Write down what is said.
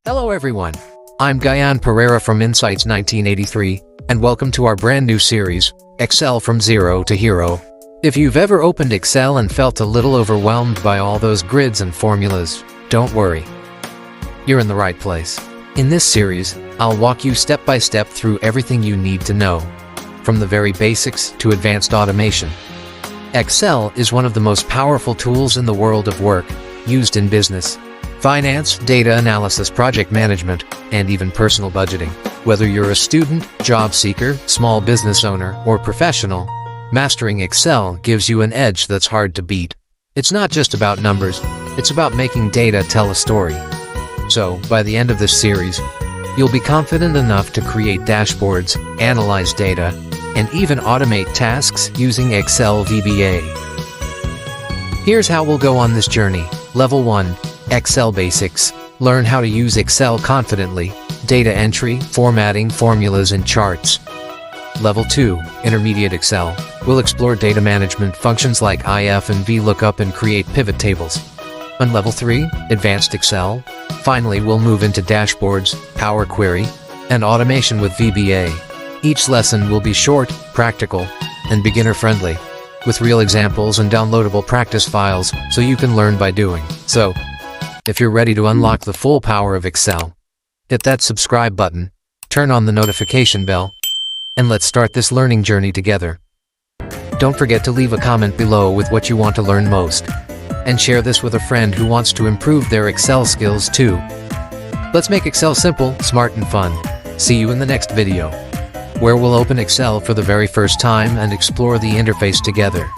Hello everyone, I'm Guyan Pereira from Insights1983, and welcome to our brand new series, Excel from Zero to Hero. If you've ever opened Excel and felt a little overwhelmed by all those grids and formulas, don't worry. You're in the right place. In this series, I'll walk you step by step through everything you need to know, from the very basics to advanced automation. Excel is one of the most powerful tools in the world of work, used in business, finance, data analysis, project management, and even personal budgeting. Whether you're a student, job seeker, small business owner, or professional, mastering Excel gives you an edge that's hard to beat. It's not just about numbers, it's about making data tell a story. So, by the end of this series, you'll be confident enough to create dashboards, analyze data, and even automate tasks using Excel VBA. Here's how we'll go on this journey. Level 1. Excel Basics. Learn how to use Excel confidently. Data entry, formatting, formulas, and charts. Level 2. Intermediate Excel. We'll explore data management functions like IF and VLOOKUP and create pivot tables. On Level 3. Advanced Excel. Finally, we'll move into dashboards, Power Query, and automation with VBA. Each lesson will be short, practical, and beginner-friendly, with real examples and downloadable practice files so you can learn by doing. So, if you're ready to unlock the full power of Excel, hit that subscribe button, turn on the notification bell, and let's start this learning journey together. Don't forget to leave a comment below with what you want to learn most, and share this with a friend who wants to improve their Excel skills too. Let's make Excel simple, smart, and fun. See you in the next video, where we'll open Excel for the very first time and explore the interface together.